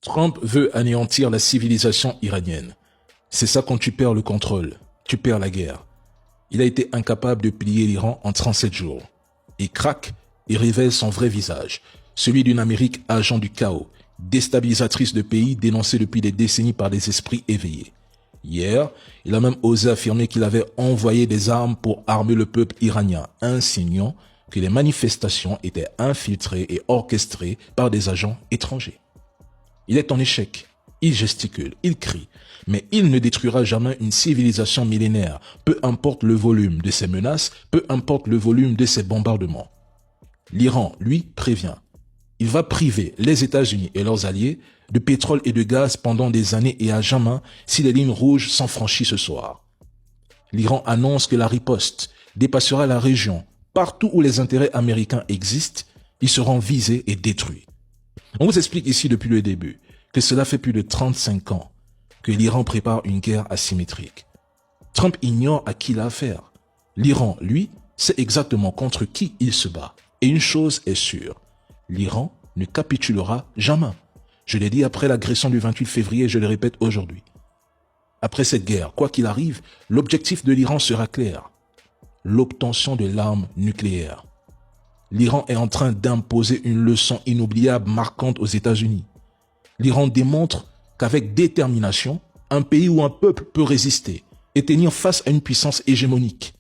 Trump veut anéantir la civilisation iranienne. C'est ça quand tu perds le contrôle, tu perds la guerre. Il a été incapable de plier l'Iran en 37 jours. Il craque et révèle son vrai visage, celui d'une Amérique agent du chaos, déstabilisatrice de pays dénoncée depuis des décennies par des esprits éveillés. Hier, il a même osé affirmer qu'il avait envoyé des armes pour armer le peuple iranien, insinuant que les manifestations étaient infiltrées et orchestrées par des agents étrangers. Il est en échec, il gesticule, il crie, mais il ne détruira jamais une civilisation millénaire, peu importe le volume de ses menaces, peu importe le volume de ses bombardements. L'Iran, lui, prévient. Il va priver les États-Unis et leurs alliés de pétrole et de gaz pendant des années et à jamais si les lignes rouges sont franchies ce soir. L'Iran annonce que la riposte dépassera la région. Partout où les intérêts américains existent, ils seront visés et détruits. On vous explique ici depuis le début que cela fait plus de 35 ans que l'Iran prépare une guerre asymétrique. Trump ignore à qui il a affaire. L'Iran, lui, sait exactement contre qui il se bat. Et une chose est sûre, l'Iran ne capitulera jamais. Je l'ai dit après l'agression du 28 février, je le répète aujourd'hui. Après cette guerre, quoi qu'il arrive, l'objectif de l'Iran sera clair. L'obtention de l'arme nucléaire. L'Iran est en train d'imposer une leçon inoubliable marquante aux États-Unis. L'Iran démontre qu'avec détermination, un pays ou un peuple peut résister et tenir face à une puissance hégémonique.